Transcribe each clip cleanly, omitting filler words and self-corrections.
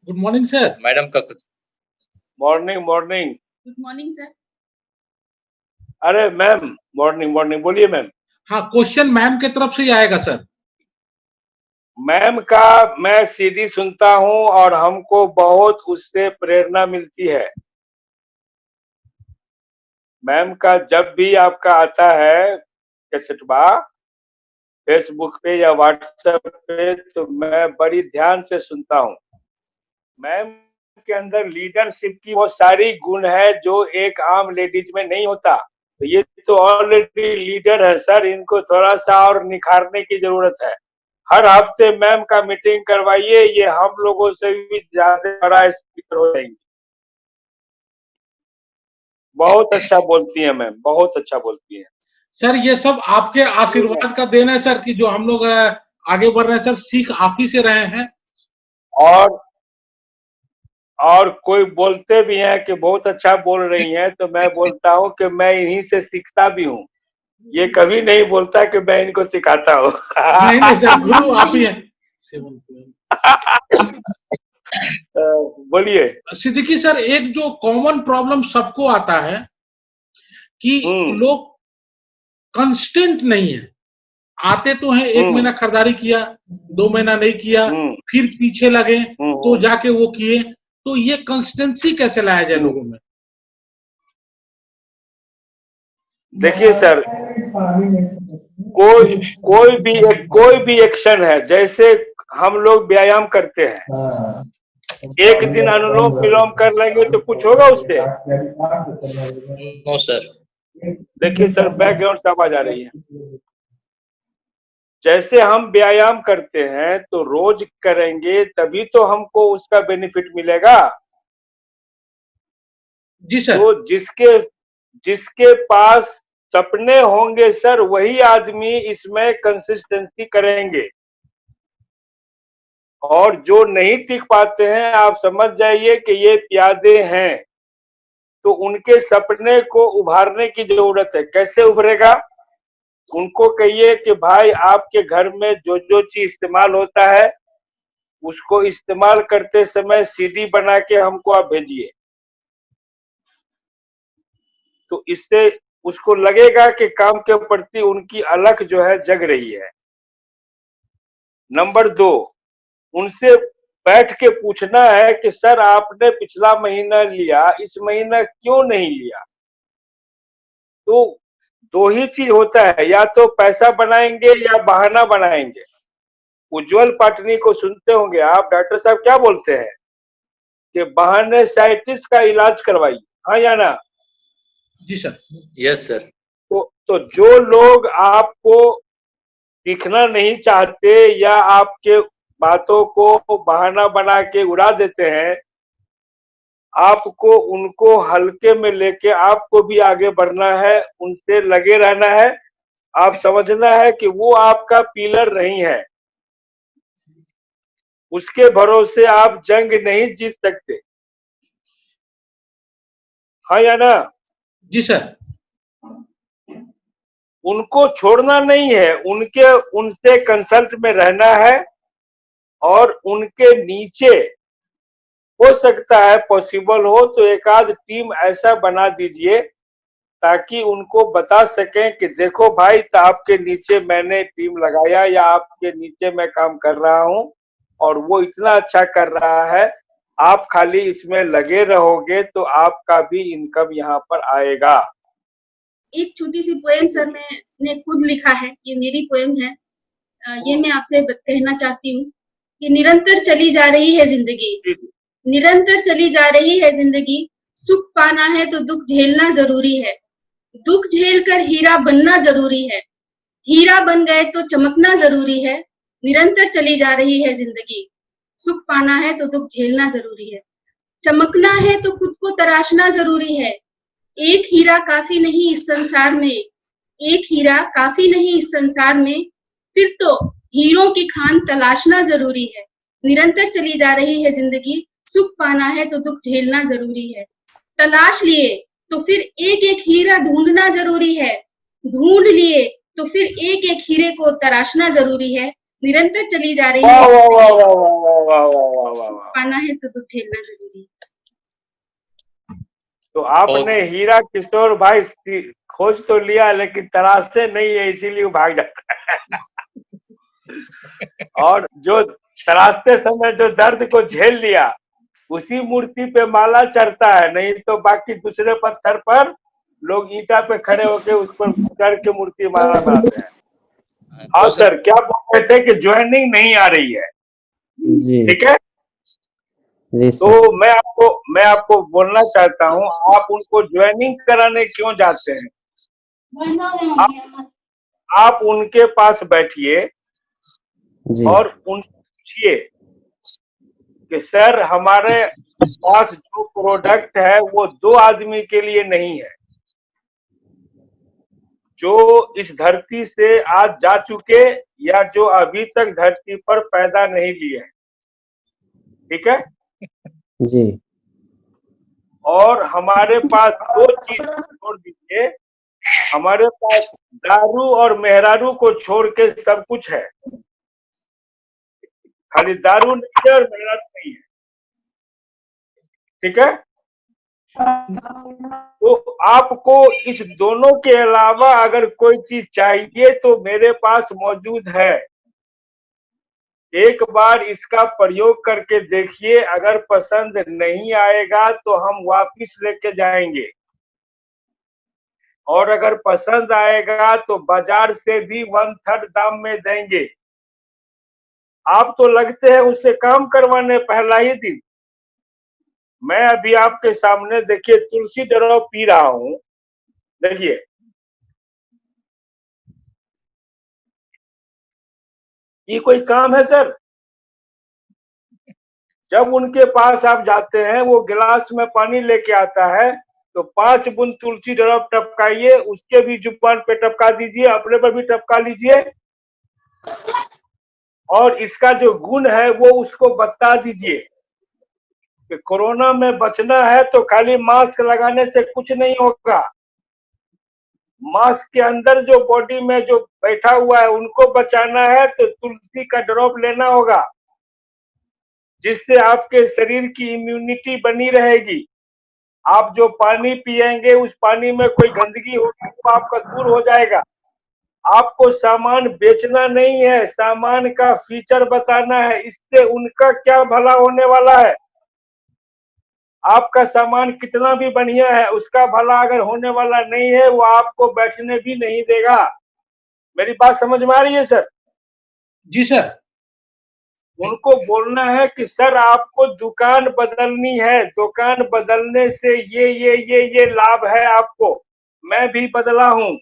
Good morning sir. Madam का कुछ morning morning. Good morning sir. अरे मैम मॉर्निंग मॉर्निंग, बोलिए मैम। हाँ, क्वेश्चन मैम के तरफ से ही आएगा सर। मैम का मैं सीडी सुनता हूँ और हमको बहुत उससे प्रेरणा मिलती है। मैम का जब भी आपका आता है कैसेटबा फेसबुक पे या व्हाट्सएप पे, तो मैं बड़ी ध्यान से सुनता हूँ। मैम के अंदर लीडरशिप की वो सारी गुण है जो एक आम लेडीज में नहीं होता। तो ये तो ऑलरेडी लीडर है सर, इनको थोड़ा सा और निखारने की जरूरत है। हर हफ्ते मैम का मीटिंग करवाइए, ये हम लोगों से भी ज्यादा बड़ा स्पीकर हो जाएंगे। बहुत अच्छा बोलती है मैम, बहुत अच्छा बोलती है सर ये सब आपके आशीर्वाद का देन है सर, कि जो हम लोग आगे बढ़ रहे हैं सर, सीख आप ही से रहे हैं। और कोई बोलते भी हैं कि बहुत अच्छा बोल रही हैं, तो मैं बोलता हूं कि मैं इन्हीं से सीखता भी हूं। ये कभी नहीं बोलता कि मैं इनको सिखाता हूं। नहीं नहीं सर, गुरु आप ही हैं। बोलिए सिद्दीकी सर, एक जो कॉमन प्रॉब्लम सबको आता है कि लोग कंस्टेंट नहीं है। आते तो हैं, 1 महीना खरीदारी किया, 2 महीना नहीं किया, फिर पीछे लगे तो जाके वो किए। तो ये कंसिस्टेंसी कैसे लाया जाए लोगों में? देखिए सर, कोई भी एक्शन है, जैसे हम लोग व्यायाम करते हैं, एक दिन अनुलोम विलोम कर लेंगे तो कुछ होगा उससे? No sir. देखिए सर, बैकग्राउंड से आवाज आ रही है। जैसे हम व्यायाम करते हैं तो रोज करेंगे तभी तो हमको उसका बेनिफिट मिलेगा। जी सर। तो जिसके पास सपने होंगे सर, वही आदमी इसमें कंसिस्टेंसी करेंगे। और जो नहीं टिक पाते हैं, आप समझ जाइए कि ये प्यादे हैं। तो उनके सपने को उभारने की जरूरत है। कैसे उभरेगा? उनको कहिए कि भाई आपके घर में जो जो चीज इस्तेमाल होता है उसको इस्तेमाल करते समय सीडी बना के हमको आप भेजिए। तो इससे उसको लगेगा कि काम के प्रति उनकी अलख जो है जग रही है। नंबर 2, उनसे बैठ के पूछना है कि सर आपने पिछला महीना लिया, इस महीना क्यों नहीं लिया? तो 2 ही चीज होता है, या तो पैसा बनाएंगे या बहाना बनाएंगे। उज्जवल पाटनी को सुनते होंगे आप, डॉक्टर साहब क्या बोलते हैं कि बहाने साइटिस का इलाज करवाइए, हाँ या ना? जी सर। Yes sir. तो जो लोग आपको दिखना नहीं चाहते या आपके बातों को बहाना बना के उड़ा देते हैं, आपको उनको हल्के में लेके आपको भी आगे बढ़ना है, उनसे लगे रहना है। आप समझना है कि वो आपका पिलर नहीं है, उसके भरोसे आप जंग नहीं जीत सकते, हाँ या ना? जी सर। उनको छोड़ना नहीं है, उनसे कंसल्ट में रहना है। और उनके नीचे हो सकता है पॉसिबल हो तो एक आध टीम ऐसा बना दीजिए ताकि उनको बता सकें कि देखो भाई, तो आपके नीचे मैंने टीम लगाया या आपके नीचे मैं काम कर रहा हूं और वो इतना अच्छा कर रहा है, आप खाली इसमें लगे रहोगे तो आपका भी इनकम यहाँ पर आएगा। एक छोटी सी पोएम सर मैंने खुद लिखा है, ये मेरी पोएम है। ये मैं आपसे कहना चाहती हूँ कि निरंतर चली जा रही है जिंदगी, निरंतर चली जा रही है जिंदगी। सुख पाना है तो दुख झेलना जरूरी है, दुख झेल कर हीरा बनना जरूरी है, हीरा बन गए तो चमकना जरूरी है। निरंतर चली जा रही है जिंदगी, सुख पाना है तो दुख झेलना जरूरी है, चमकना है तो खुद को तराशना जरूरी है। एक हीरा काफी नहीं इस संसार में, एक हीरा काफी नहीं इस संसार में, फिर तो हीरों की खान तलाशना जरूरी है। निरंतर चली जा रही है जिंदगी, सुख पाना है तो दुख झेलना जरूरी है। तलाश लिए तो फिर एक एक हीरा ढूंढना जरूरी है, ढूंढ लिए तो फिर एक एक हीरे को तराशना जरूरी है। निरंतर चली जा रही वाह है। वाह वाह वाह वाह वाह वाह वाह वाह वाह। पाना है तो दुख झेलना जरूरी है। तो आपने हीरा किशोर भाई खोज तो लिया, लेकिन तराशते नहीं है, इसीलिए वो भाग जाता है। और जो तराशते समय जो दर्द को झेल लिया, उसी मूर्ति पे माला चढ़ता है, नहीं तो बाकी दूसरे पत्थर पर लोग ईंटा पे खड़े होके उस पर चढ़ के मूर्ति माला बनाते हैं। हाँ सर, क्या बोल रहे थे कि ज्वाइनिंग नहीं आ रही है? जी ठीक है, जी तो सर। मैं आपको बोलना चाहता हूँ, आप उनको ज्वाइनिंग कराने क्यों जाते हैं? आप उनके पास बैठिए जी और उनसे पूछिए कि सर, हमारे पास जो प्रोडक्ट है वो 2 आदमी के लिए नहीं है, जो इस धरती से आज जा चुके या जो अभी तक धरती पर पैदा नहीं लिए हैं। ठीक है, जी और हमारे पास 2 चीज छोड़ दीजिए, हमारे पास दारू और मेहरारू को छोड़ के सब कुछ है, खाली दारू नहीं है और मेहरारू नहीं है। ठीक है, तो आपको इस दोनों के अलावा अगर कोई चीज चाहिए तो मेरे पास मौजूद है। एक बार इसका प्रयोग करके देखिए, अगर पसंद नहीं आएगा तो हम वापिस लेके जाएंगे, और अगर पसंद आएगा तो बाजार से भी 1/3 दाम में देंगे। आप तो लगते हैं उससे काम करवाने पहला ही दिन। मैं अभी आपके सामने देखिए तुलसी ड्रॉप पी रहा हूं, देखिए ये कोई काम है सर? जब उनके पास आप जाते हैं, वो गिलास में पानी लेके आता है, तो 5 बूंद तुलसी ड्रॉप टपकाइए, उसके भी जुबान पे टपका दीजिए, अपने पर भी टपका लीजिए, और इसका जो गुण है वो उसको बता दीजिए कि कोरोना में बचना है तो खाली मास्क लगाने से कुछ नहीं होगा। मास्क के अंदर जो बॉडी में जो बैठा हुआ है उनको बचाना है तो तुलसी का ड्रॉप लेना होगा, जिससे आपके शरीर की इम्यूनिटी बनी रहेगी। आप जो पानी पिएंगे उस पानी में कोई गंदगी होगी तो आपका दूर हो जाएगा। आपको सामान बेचना नहीं है, सामान का फीचर बताना है, इससे उनका क्या भला होने वाला है। आपका सामान कितना भी बढ़िया है, उसका भला अगर होने वाला नहीं है, वो आपको बैठने भी नहीं देगा। मेरी बात समझ में आ रही है सर? जी सर। उनको बोलना है कि सर आपको दुकान बदलनी है, दुकान बदलने से ये लाभ है आपको। मैं भी बदला हूँ,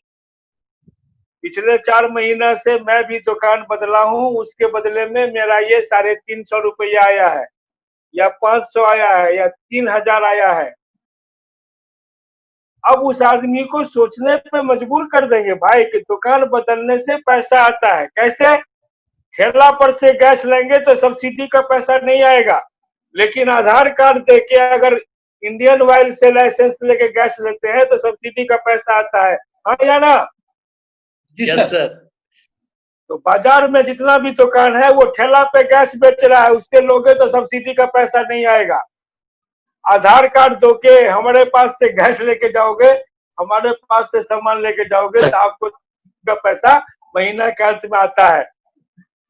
पिछले 4 महीना से मैं भी दुकान बदला हूँ, उसके बदले में मेरा ये 350 रुपया आया है, या 500 आया है, या 3000 आया है। अब उस आदमी को सोचने पे मजबूर कर देंगे भाई कि दुकान बदलने से पैसा आता है। कैसे? ठेला पर से गैस लेंगे तो सब्सिडी का पैसा नहीं आएगा, लेकिन आधार कार्ड देके अगर इंडियन ऑयल से लाइसेंस लेके गैस लेते हैं तो सब्सिडी का पैसा आता है। हाँ या ना? जी यस सर। तो बाजार में जितना भी दुकान है वो ठेला पे गैस बेच रहा है, उससे लोगे तो सब्सिडी का पैसा नहीं आएगा। आधार कार्ड दो के हमारे पास से गैस लेके जाओगे, हमारे पास से सामान लेके जाओगे तो आपको का पैसा महीना के अंत में आता है।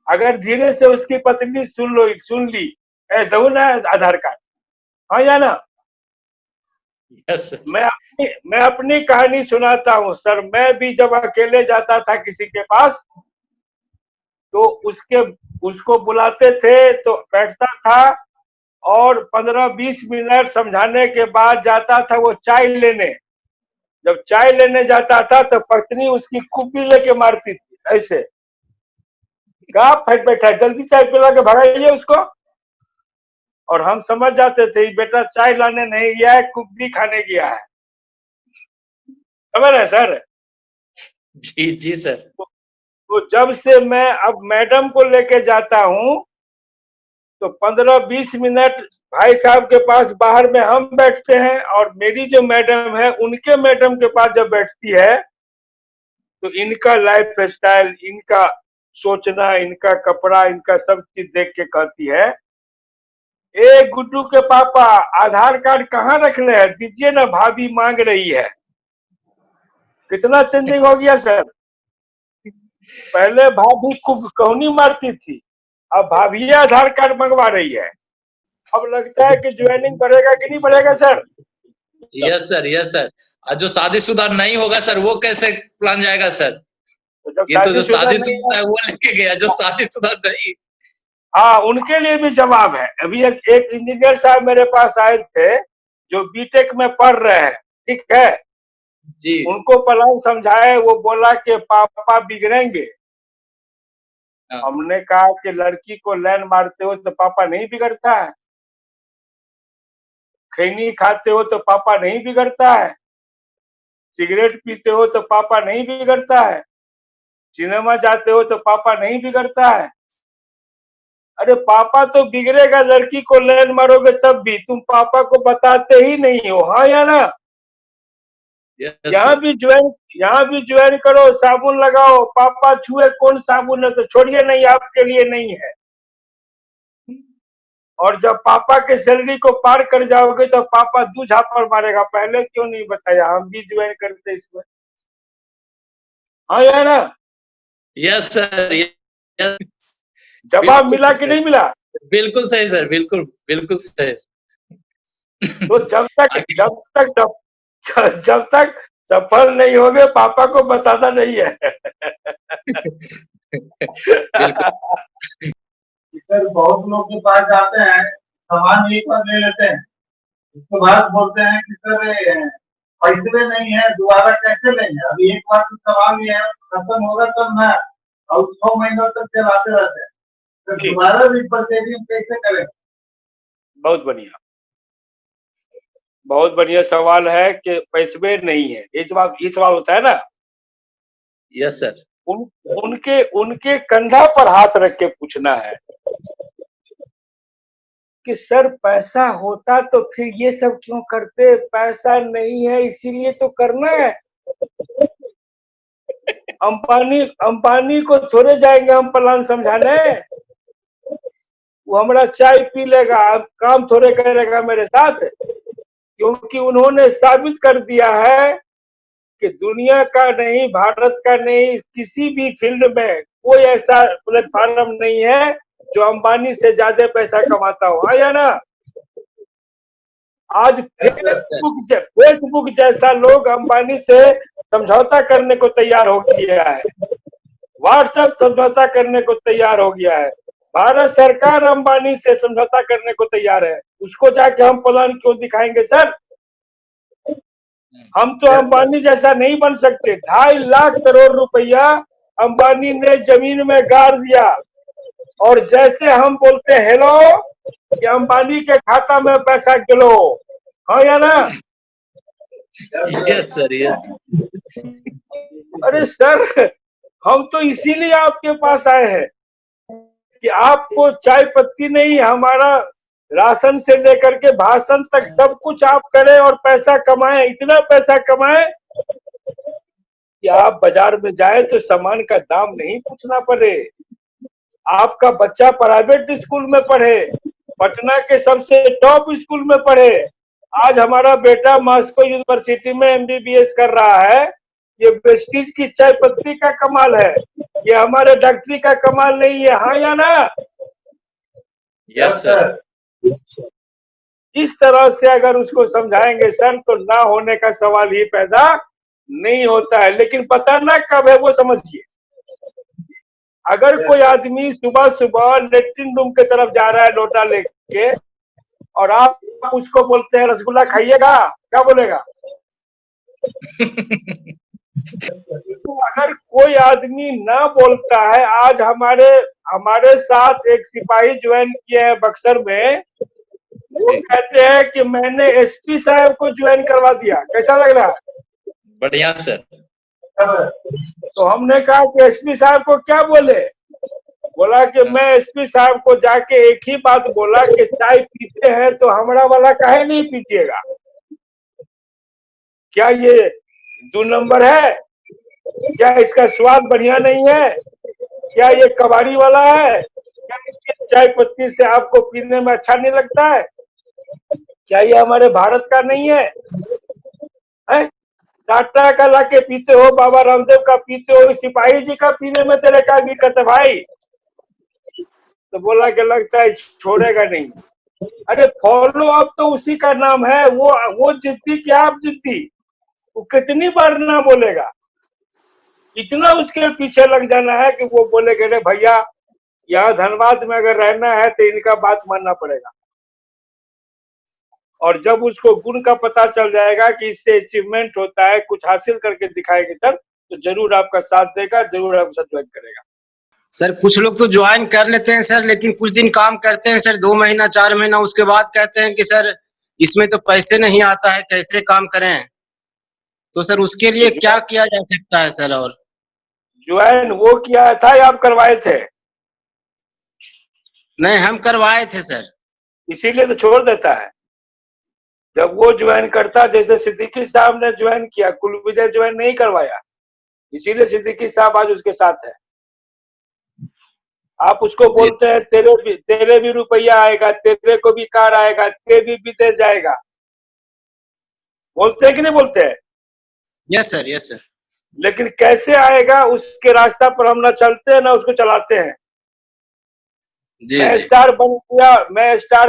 अगर धीरे से उसकी पत्नी सुन ली, दो ना आधार कार्ड। हाँ या ना? Yes sir. मैं अपनी कहानी सुनाता हूँ सर। मैं भी जब अकेले जाता था किसी के पास तो उसको बुलाते थे तो बैठता था, और 15-20 मिनट समझाने के बाद जाता था वो चाय लेने। जब चाय लेने जाता था तो पत्नी उसकी कुप्पी लेके मारती थी, ऐसे कहा फट बैठा, जल्दी चाय पिला के भगाइए उसको। और हम समझ जाते थे बेटा चाय लाने नहीं गया है, कुप्पी खाने गया है। समझ रहे सर? जी जी सर। तो जब से मैं अब मैडम को लेके जाता हूँ तो 15-20 मिनट भाई साहब के पास बाहर में हम बैठते हैं, और मेरी जो मैडम है उनके मैडम के पास जब बैठती है तो इनका लाइफ स्टाइल, इनका सोचना, इनका कपड़ा, इनका सब चीज देख के कहती है, ए गुड्डू के पापा आधार कार्ड कहाँ रखने हैं, दीजिए ना, भाभी मांग रही है। कितना चेंजिंग हो गया सर। पहले भाभी खूब कहनी मारती थी, अब भाभी आधार कार्ड मंगवा रही है। अब लगता है कि ज्वाइनिंग बढ़ेगा कि नहीं बढ़ेगा sir? Yes sir, yes sir. और जो शादीशुदा नहीं होगा सर, वो कैसे प्लान जाएगा सर? तो ये तो जो शादीशुदा शादीशुदा है वो लेके गया, जो शादीशुदा नहीं। हाँ, उनके लिए भी जवाब है। अभी एक इंजीनियर साहब मेरे पास आए थे जो बीटेक में पढ़ रहे हैं, ठीक है, जी। उनको प्लान समझाए, वो बोला कि पापा बिगड़ेंगे। हाँ। हमने कहा कि लड़की को लाइन मारते हो तो पापा नहीं बिगड़ता है, खैनी खाते हो तो पापा नहीं बिगड़ता है, सिगरेट पीते हो तो पापा नहीं बिगड़ता है, सिनेमा जाते हो तो पापा नहीं बिगड़ता है। अरे पापा तो बिगड़ेगा, लड़की को लाइन मारोगे तब भी, तुम पापा को बताते ही नहीं हो। हाँ या ना? यस यहाँ सर। भी ज्वाइन करो, साबुन लगाओ, पापा छुए कौन साबुन है, तो छोड़िए नहीं, आपके लिए नहीं है। और जब पापा के सैलरी को पार कर जाओगे तो पापा दू झापड़ मारेगा, पहले क्यों नहीं बताया, हम भी ज्वाइन करते इसमें। हाँ या ना? Yes sir, yes. जवाब बिल्कुल मिला कि सही। नहीं मिला? बिल्कुल सही सर, बिल्कुल बिल्कुल सही। तो जब आगे- तक सफल नहीं होगे, पापा को बताना नहीं है। बिल्कुल। सर बहुत लोग के पास जाते हैं, सामान एक बार ले लेते हैं, उसके बाद बोलते हैं कि सर पैसे नहीं है, दोबारा कैसे लेंगे, अभी एक बार तो सामान लिया है, खत्म होगा तब ना, और 6 महीनों तक चलाते रहते हैं, तो दोबारा रिपर्चेजिंग कैसे करें? बहुत बढ़िया, बहुत बढ़िया सवाल है कि पैसे नहीं है, ये सवाल होता है ना। Yes sir. उनके कंधा पर हाथ रख के पूछना है कि सर पैसा होता तो फिर ये सब क्यों करते, पैसा नहीं है इसीलिए तो करना है। अंबानी को थोड़े जाएंगे हम प्लान समझाने, वो हमारा चाय पी लेगा, अब काम थोड़े करेगा मेरे साथ, क्योंकि उन्होंने साबित कर दिया है कि दुनिया का नहीं, भारत का नहीं, किसी भी फील्ड में कोई ऐसा प्लेटफॉर्म नहीं है जो अंबानी से ज्यादा पैसा कमाता हो। हाँ या ना? आज फेसबुक जैसा लोग अंबानी से समझौता करने को तैयार हो गया है, व्हाट्सएप समझौता करने को तैयार हो गया है, भारत सरकार अंबानी से समझौता करने को तैयार है, उसको जाके हम प्लान क्यों दिखाएंगे सर? हम तो अंबानी जैसा नहीं बन सकते। 2.5 लाख करोड़ रुपया अंबानी ने जमीन में गाड़ दिया, और जैसे हम बोलते हेलो कि अंबानी के खाता में पैसा गिलो। हाँ या ना? Yes sir, yes. अरे सर, हम तो इसीलिए आपके पास आए हैं कि आपको चाय पत्ती नहीं, हमारा राशन से लेकर के भाषण तक सब कुछ आप करें और पैसा कमाएं, इतना पैसा कमाएं कि आप बाजार में जाए तो सामान का दाम नहीं पूछना पड़े। आपका बच्चा प्राइवेट स्कूल में पढ़े, पटना के सबसे टॉप स्कूल में पढ़े, आज हमारा बेटा मॉस्को यूनिवर्सिटी में एमबीबीएस कर रहा है, ये प्रेस्टीज की चाय पत्ती का कमाल है, ये हमारे डॉक्टरी का कमाल नहीं है। हाँ या ना? Yes sir. इस तरह से अगर उसको समझाएंगे सर तो ना होने का सवाल ही पैदा नहीं होता है। लेकिन पता ना कब है वो समझिए। अगर कोई आदमी सुबह सुबह लेट्रिन रूम की तरफ जा रहा है लोटा लेके, और आप उसको बोलते हैं रसगुल्ला खाइएगा, क्या बोलेगा? तो अगर कोई आदमी ना बोलता है, आज हमारे साथ एक सिपाही ज्वाइन किए हैं बक्सर में, वो कहते हैं कि मैंने एसपी साहब को ज्वाइन करवा दिया, कैसा लग रहा? बढ़िया सर। तो हमने कहा कि एसपी साहब को क्या बोले? बोला कि मैं एसपी साहब को जाके एक ही बात बोला कि चाय पीते हैं तो हमारा वाला काहे नहीं पीजिएगा, क्या ये 2 नंबर है, क्या इसका स्वाद बढ़िया नहीं है, क्या ये कबाड़ी वाला है? क्या इसकी चाय पत्ती से आपको पीने में अच्छा नहीं लगता है? क्या ये हमारे भारत का नहीं है? टाटा का लाके पीते हो, बाबा रामदेव का पीते हो, सिपाही जी का पीने में तेरे क्या दिक्कत है भाई? तो बोला कि लगता है छोड़ेगा नहीं। अरे फॉलो अप तो उसी का नाम है, वो जिद्दी क्या आप जिद्दी? वो कितनी बार ना बोलेगा? इतना उसके पीछे लग जाना है कि वो बोलेगा अरे भैया यहाँ धनबाद में अगर रहना है तो इनका बात मानना पड़ेगा। और जब उसको गुण का पता चल जाएगा कि इससे अचीवमेंट होता है, कुछ हासिल करके दिखाएगा सर, तो जरूर आपका साथ देगा, जरूर आपका साथ ज्वाइन करेगा। सर कुछ लोग तो ज्वाइन कर लेते हैं सर, लेकिन कुछ दिन काम करते हैं सर, 2 महीना 4 महीना, उसके बाद कहते हैं कि सर इसमें तो पैसे नहीं आता है, कैसे काम करें? तो सर उसके लिए क्या किया जा सकता है सर? और ज्वाइन वो किया था या आप करवाए थे? नहीं, हम करवाए थे सर। इसीलिए तो छोड़ देता है। जब वो ज्वाइन करता, जैसे सिद्दीकी साहब ने ज्वाइन किया, कुलविजय ज्वाइन नहीं करवाया, इसीलिए सिद्दीकी साहब आज उसके साथ है। आप उसको बोलते हैं तेरे भी रुपया आएगा, तेरे को भी कार आएगा, तेरे भी विदेश जाएगा, बोलते हैं कि नहीं बोलते हैं? Yes sir, yes sir. लेकिन कैसे आएगा उसके रास्ता पर हम ना चलते हैं ना उसको चलाते हैं। मैं स्टार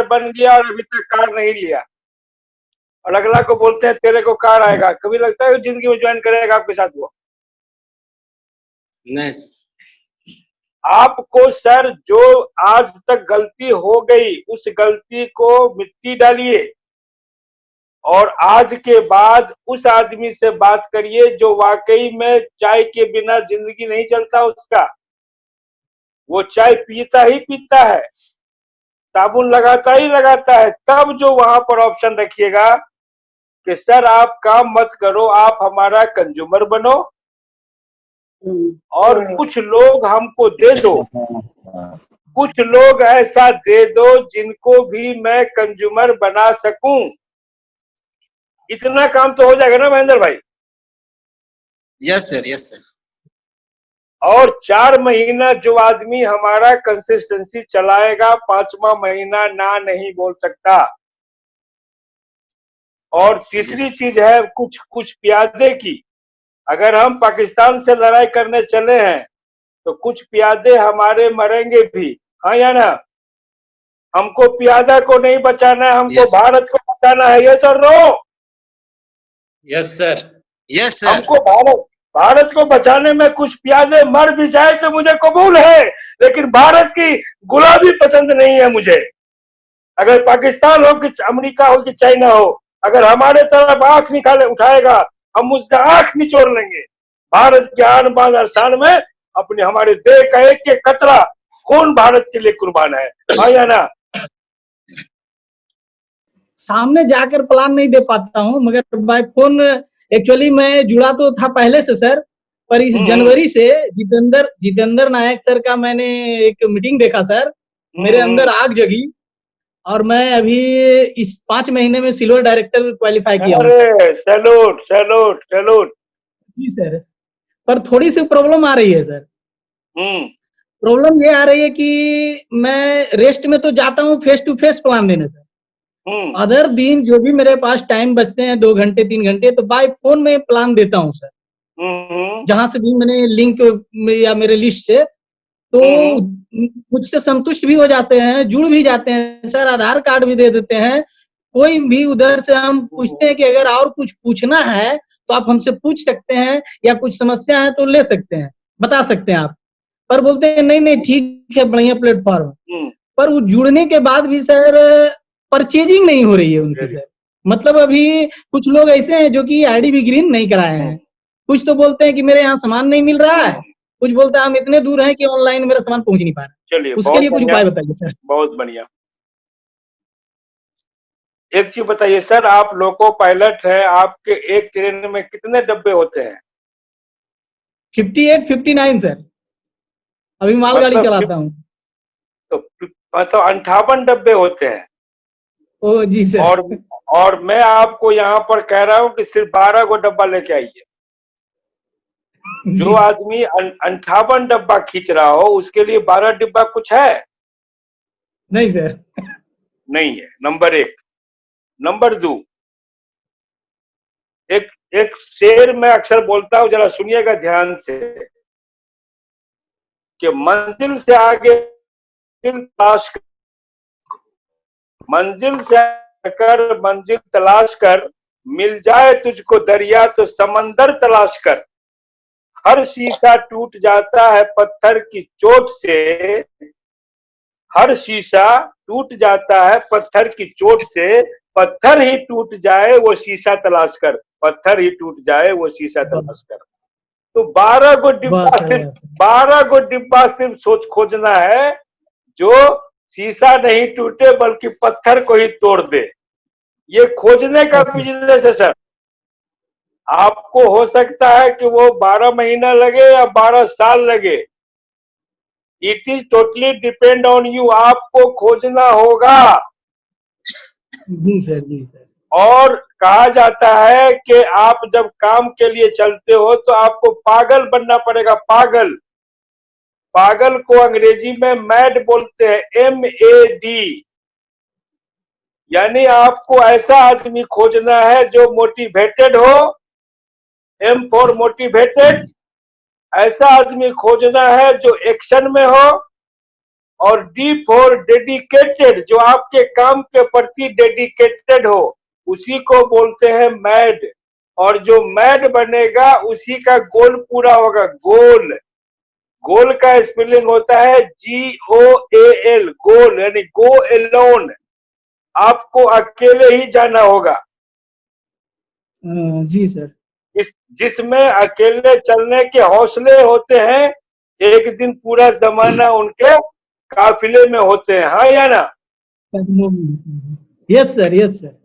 बन गया और अभी तक कार नहीं लिया, और अगला को बोलते हैं तेरे को कार आएगा। कभी लगता है जिंदगी में ज्वाइन करेगा आपके साथ? वो नहीं, आपको सर जो आज तक गलती हो गई उस गलती को मिट्टी डालिए और आज के बाद उस आदमी से बात करिए जो वाकई में चाय के बिना जिंदगी नहीं चलता उसका। वो चाय पीता ही पीता है, साबुन लगाता ही लगाता है। तब जो वहां पर ऑप्शन रखिएगा कि सर आप काम मत करो, आप हमारा कंज्यूमर बनो और कुछ लोग हमको दे दो, कुछ लोग ऐसा दे दो जिनको भी मैं कंज्यूमर बना सकूं। इतना काम तो हो जाएगा ना महेंद्र भाई? Yes sir, yes sir. और 4 महीना जो आदमी हमारा कंसिस्टेंसी चलाएगा, 5वां महीना ना नहीं बोल सकता। और तीसरी चीज है कुछ प्यादे की। अगर हम पाकिस्तान से लड़ाई करने चले हैं तो कुछ प्यादे हमारे मरेंगे भी, हाँ या ना? हमको प्यादा को नहीं बचाना है, हमको भारत को बचाना है। ये sir no? Yes sir, yes sir. हमको भारत को बचाने में कुछ प्यादे मर भी जाए तो मुझे कबूल है, लेकिन भारत की गुलामी पसंद नहीं है मुझे। अगर पाकिस्तान हो कि अमेरिका हो कि चाइना हो, अगर हमारे तरफ आंख निकाले उठाएगा हम उसका आंख निचोड़ लेंगे। भारत की आन बान और शान में अपने हमारे देह का एक एक कतरा खून भारत के लिए कुर्बान है, हाँ या ना? सामने जाकर प्लान नहीं दे पाता हूँ, मगर बाय फोन एक्चुअली मैं जुड़ा तो था पहले से सर, पर इस जनवरी से जितेंद्र नायक सर का मैंने एक मीटिंग देखा सर, मेरे अंदर आग जगी और मैं अभी इस 5 महीने में सिल्वर डायरेक्टर क्वालिफाई किया हूँ। अरे सैल्यूट सैल्यूट सैल्यूट। जी सर, पर थोड़ी सी प्रॉब्लम आ रही है सर। प्रॉब्लम ये आ रही है कि मैं रेस्ट में तो जाता हूँ फेस टू फेस प्लान देने सर, अदर दिन जो भी मेरे पास टाइम बचते हैं 2 घंटे 3 घंटे, तो बाय फोन में प्लान देता हूँ सर। जहां से भी मैंने लिंक या मेरे लिस्ट से, तो मुझसे संतुष्ट भी हो जाते हैं, जुड़ भी जाते हैं सर, आधार कार्ड भी दे देते हैं। कोई भी उधर से हम पूछते हैं कि अगर और कुछ पूछना है तो आप हमसे पूछ सकते हैं, या कुछ समस्या है तो ले सकते हैं, बता सकते हैं आप। पर बोलते हैं नहीं नहीं ठीक है, बढ़िया प्लेटफॉर्म। पर वो जुड़ने के बाद भी सर परचेजिंग नहीं हो रही है उनकी सर। मतलब अभी कुछ लोग ऐसे हैं जो कि आईडी भी ग्रीन नहीं कराए हैं। कुछ तो बोलते हैं कि मेरे यहाँ सामान नहीं मिल रहा है, कुछ बोलते हैं हम इतने दूर हैं कि ऑनलाइन मेरा सामान पहुंच नहीं पा रहा। चलिए, उसके लिए कुछ उपाय बताइए सर। बहुत बढ़िया। एक चीज बताइए सर, आप लोको पायलट है, आपके एक ट्रेन में कितने डब्बे होते हैं? 58 59 सर, अभी मालगाड़ी चलाता हूँ। तो 58 डब्बे होते हैं। ओ जी सर। और मैं आपको यहाँ पर कह रहा हूँ कि सिर्फ 12 को डब्बा लेके आइए। जो आदमी 58 डब्बा खींच रहा हो उसके लिए 12 डिब्बा कुछ है? नहीं सर। नहीं है। नंबर 1। नंबर 2, एक शेर मैं अक्सर बोलता हूं, जरा सुनिएगा ध्यान से, कि मंजिल से आगे मंजिल तलाश कर, मिल जाए तुझको दरिया तो समंदर तलाश कर। हर शीशा टूट जाता है पत्थर की चोट से, हर शीशा टूट जाता है पत्थर की चोट से, पत्थर ही टूट जाए वो शीशा तलाश कर, पत्थर ही टूट जाए वो शीशा तलाश कर। तो 12 गो डिब्बा सिर्फ सोच खोजना है जो शीशा नहीं टूटे बल्कि पत्थर को ही तोड़ दे। ये खोजने का बिजनेस है सर। आपको हो सकता है कि वो 12 महीना लगे या 12 साल लगे, it is totally depend on you. आपको खोजना होगा। जी सर, जी सर। और कहा जाता है कि आप जब काम के लिए चलते हो तो आपको पागल बनना पड़ेगा। पागल, पागल को अंग्रेजी में मैड बोलते हैं, MAD। यानी आपको ऐसा आदमी खोजना है जो मोटिवेटेड हो, M फॉर मोटिवेटेड। ऐसा आदमी खोजना है जो एक्शन में हो, और D फॉर डेडिकेटेड, जो आपके काम के प्रति डेडिकेटेड हो, उसी को बोलते हैं मैड। और जो मैड बनेगा उसी का गोल पूरा होगा। गोल, गोल का स्पेलिंग होता है GOAL, गोल, यानी गो एलोन। आपको अकेले ही जाना होगा। जी सर। जिसमें अकेले चलने के हौसले होते हैं, एक दिन पूरा जमाना उनके काफिले में होते हैं। हाँ या ना? Yes sir, yes sir.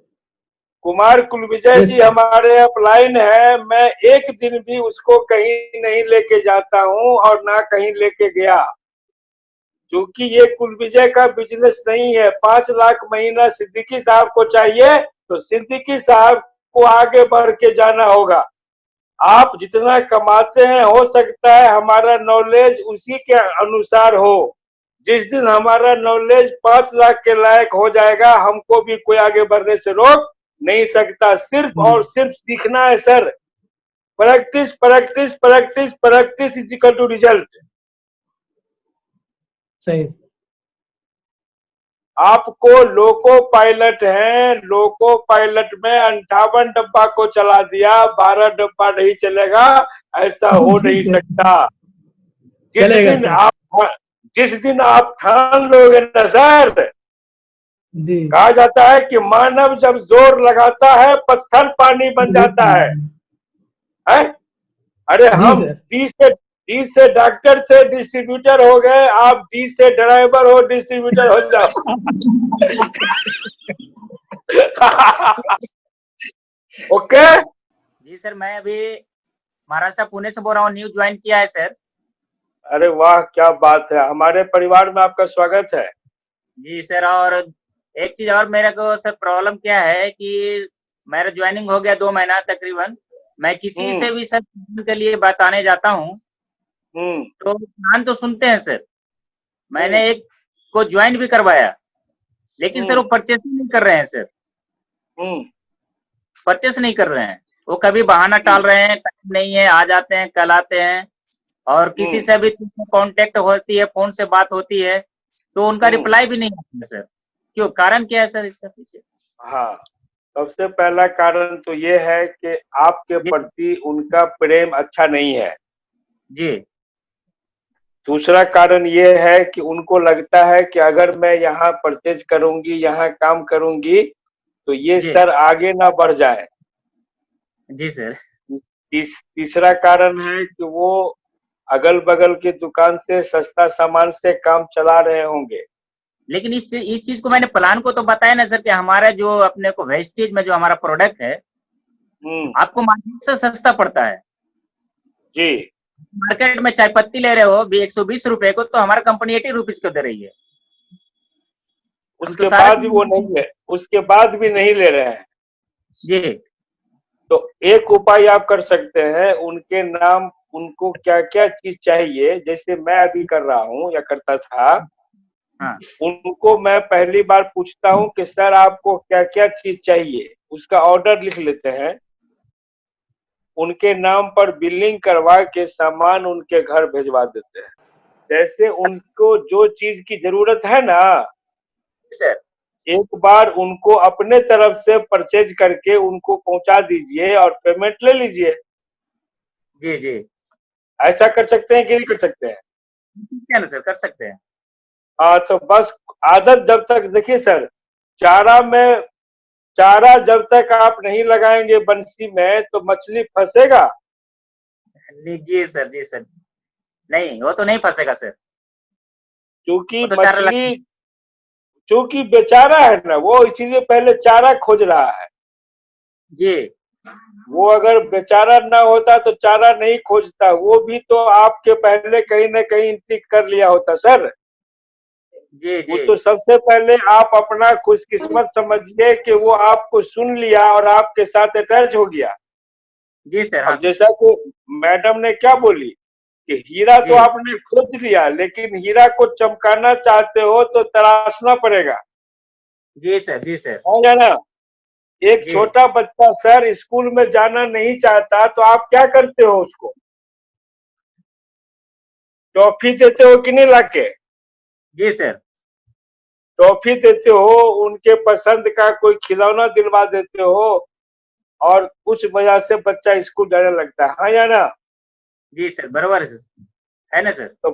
Kumar Kulvijay ji हमारे अपलाइन है। मैं एक दिन भी उसको कहीं नहीं लेके जाता हूं और ना कहीं लेके गया, क्योंकि ये कुलविजय का बिजनेस नहीं है। 5 लाख महीना सिद्दीकी साहब को चाहिए तो सिद्दीकी साहब को आगे बढ़ के जाना होगा। आप जितना कमाते हैं, हो सकता है हमारा नॉलेज उसी के अनुसार हो। जिस दिन हमारा नॉलेज 5 लाख के लायक हो जाएगा, हमको भी कोई आगे बढ़ने से रोक नहीं सकता। सिर्फ और सिर्फ सीखना है sir. Practice practice practice practice is equal to result. सही। आपको लोको पायलट है, लोको पायलट में 58 डब्बा को चला दिया, 12 डब्बा नहीं चलेगा, ऐसा हो नहीं सकता। जिस दिन आप ठान लोगे ना सर, कहा जाता है कि मानव जब जोर लगाता है पत्थर पानी बन जाता है? अरे हम डी से डॉक्टर थे, डिस्ट्रीब्यूटर हो गए, आप डी से ड्राइवर हो, डिस्ट्रीब्यूटर हो जाओ। ओके जी सर। मैं अभी महाराष्ट्र पुणे से बोल रहा हूँ, न्यू ज्वाइन किया है सर। अरे वाह, क्या बात है। हमारे परिवार में आपका स्वागत है। जी सर। और एक चीज और मेरे को सर प्रॉब्लम क्या है कि मेरा ज्वाइनिंग हो गया 2 महीना तकरीबन। मैं किसी से भी सर के लिए बताने जाता हूँ तो प्लान तो सुनते हैं सर। मैंने एक को ज्वाइन भी करवाया, लेकिन सर वो परचेस नहीं कर रहे हैं सर। परचेस नहीं कर रहे हैं। वो कभी बहाना टाल रहे हैं, टाइम नहीं है, आ जाते हैं, कल आते हैं। और किसी से भी कांटेक्ट होती है, फोन से बात होती है तो उनका रिप्लाई भी नहीं आता है सर। क्यों, कारण क्या है सर इसका पीछे? हाँ, सबसे पहला कारण तो ये है कि आपके प्रति उनका प्रेम अच्छा नहीं है जी। दूसरा कारण ये है कि उनको लगता है कि अगर मैं यहाँ परचेज करूंगी, यहाँ काम करूंगी तो ये सर आगे ना बढ़ जाए। जी सर। तीसरा कारण है कि वो अगल बगल की दुकान से सस्ता सामान से काम चला रहे होंगे। लेकिन इस चीज को मैंने प्लान को तो बताया ना सर कि हमारा जो अपने को वेस्टेज में जो हमारा प्रोडक्ट है आपको मार्केट से सस्ता पड़ता है जी। मार्केट में चाय पत्ती ले रहे हो भी 120 रुपए को, तो हमारा कंपनी 80 रुपीज को दे रही है। उसके बाद भी वो नहीं है, उसके बाद भी नहीं ले रहे हैं जी। तो एक उपाय आप कर सकते हैं, उनके नाम, उनको क्या क्या चीज चाहिए, जैसे मैं अभी कर रहा हूँ या करता था, हाँ उनको मैं पहली बार पूछता हूँ कि सर आपको क्या क्या चीज चाहिए, उसका ऑर्डर लिख लेते हैं, उनके नाम पर बिलिंग करवा के सामान उनके घर भिजवा देते हैं। जैसे उनको जो चीज की जरूरत है ना, सर। एक बार उनको अपने तरफ से परचेज करके उनको पहुंचा दीजिए और पेमेंट ले लीजिए। जी जी, ऐसा कर सकते हैं कि नहीं कर सकते हैं? क्या ना सर, कर सकते हैं। हाँ, तो बस आदत जब तक, देखिए सर, चारा में, चारा जब तक आप नहीं लगाएंगे बंसी में तो मछली फंसेगा। जी सर, जी सर। नहीं, वो तो नहीं फंसेगा सर, क्योंकि वो तो चारा लग। मछली, चूंकि बेचारा है ना वो, इसीलिए पहले चारा खोज रहा है। जी वो अगर बेचारा ना होता तो चारा नहीं खोजता, वो भी तो आपके पहले कहीं ना कहीं टिक कर लिया होता सर। जी वो जी तो सबसे पहले आप अपना खुशकिस्मत समझिए कि वो आपको सुन लिया और आपके साथ अटैच हो गया। जी सर। हाँ अब सर। जैसा कि मैडम ने क्या बोली कि हीरा तो जी आपने खोज लिया, लेकिन हीरा को चमकाना चाहते हो तो तराशना पड़ेगा। जी सर। जी सर। हो जाना। एक जी छोटा बच्चा सर स्कूल में जाना नहीं चाहता तो आप क्या करते हो? उसको टॉफी देते हो कि नहीं लाके? जी सर। टॉफी देते हो, उनके पसंद का कोई खिलौना दिलवा देते हो, और उस वजह से बच्चा स्कूल जाने लगता है। हाँ या ना? जी सर, बराबर है सर, है ना सर। तो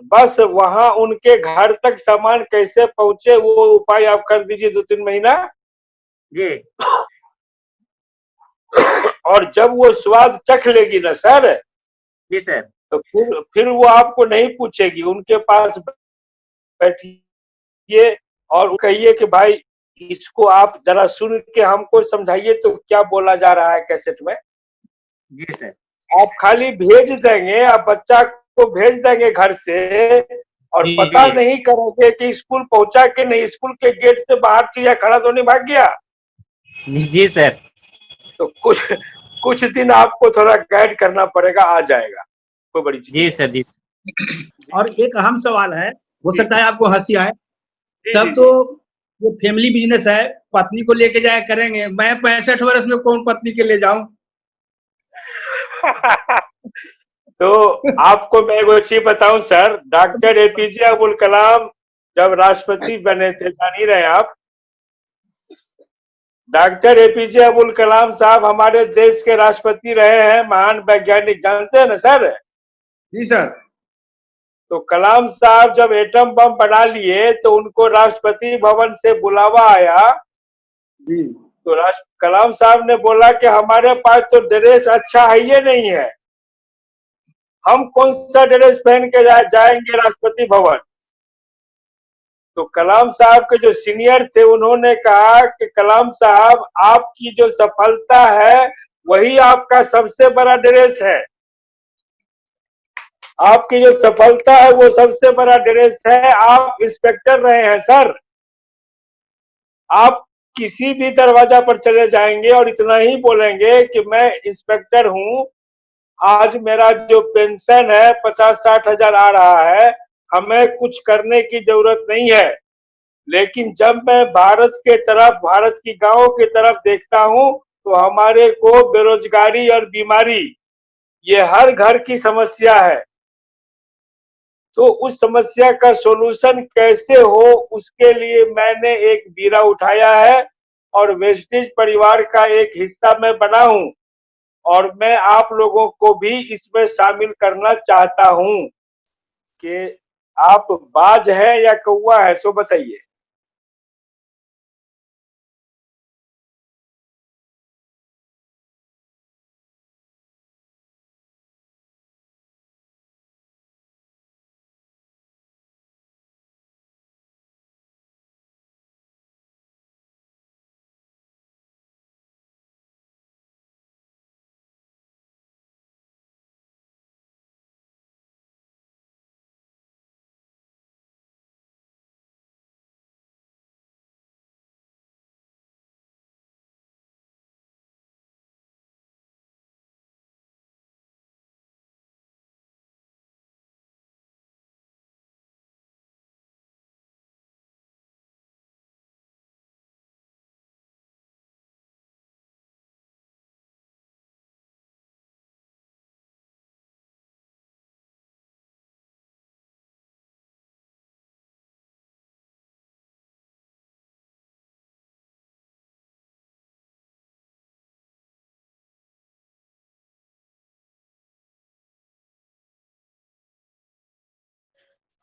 बस वहां उनके घर तक सामान कैसे पहुंचे वो उपाय आप कर दीजिए 2-3 महीना। जी और जब वो स्वाद चख लेगी ना सर, जी सर। तो फिर वो आपको नहीं पूछेगी, उनके पास बैठिए और कहिए कि भाई इसको आप जरा सुन के हमको समझाइए तो क्या बोला जा रहा है कैसेट में। जी सर। आप खाली भेज देंगे, आप बच्चा को भेज देंगे घर से, और जी पता जी नहीं करोगे कि स्कूल पहुंचा कि नहीं, स्कूल के गेट से बाहर चिड़िया खड़ा तो नहीं भाग गया। जी सर। तो कुछ कुछ दिन आपको थोड़ा गाइड करना पड़ेगा, आ जाएगा, कोई बड़ी चीज जी नहीं सर। जी और एक अहम सवाल है, हो सकता है आपको हंसी आए। जी सब जी तो जी। वो फैमिली बिजनेस है, पत्नी को लेके जाया करेंगे, मैं 65 वर्ष में कौन पत्नी के ले जाऊं? तो आपको मैं एक चीज बताऊं sir, doctor APJ Abdul Kalam जब राष्ट्रपति बने थे, जान ही रहे आप, डॉक्टर एपीजे अब्दुल कलाम साहब हमारे देश के राष्ट्रपति रहे हैं, महान वैज्ञानिक, जानते हैं ना सर? जी सर। तो कलाम साहब जब एटम बम बना लिए तो उनको राष्ट्रपति भवन से बुलावा आया। जी तो कलाम साहब ने बोला कि हमारे पास तो ड्रेस अच्छा है ही नहीं है, हम कौन सा ड्रेस पहन के जाएंगे राष्ट्रपति भवन। तो कलाम साहब के जो सीनियर थे उन्होंने कहा कि कलाम साहब आपकी जो सफलता है वही आपका सबसे बड़ा ड्रेस है, आपकी जो सफलता है वो सबसे बड़ा ड्रेस है। आप इंस्पेक्टर रहे हैं सर, आप किसी भी दरवाजा पर चले जाएंगे और इतना ही बोलेंगे कि मैं इंस्पेक्टर हूं, आज मेरा जो पेंशन है 50-60 हजार आ रहा है, हमें कुछ करने की जरूरत नहीं है। लेकिन जब मैं भारत के तरफ, भारत की गांवों की तरफ देखता हूं तो हमारे को बेरोजगारी और बीमारी ये हर घर की समस्या है। तो उस समस्या का सॉल्यूशन कैसे हो, उसके लिए मैंने एक बीड़ा उठाया है और वेस्टेज परिवार का एक हिस्सा मैं बना हूं, और मैं आप लोगों को भी इसमें शामिल करना चाहता हूं। कि आप बाज है या कौवा है, सो बताइए।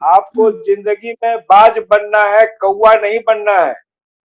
आपको जिंदगी में बाज बनना है, कौवा नहीं बनना है।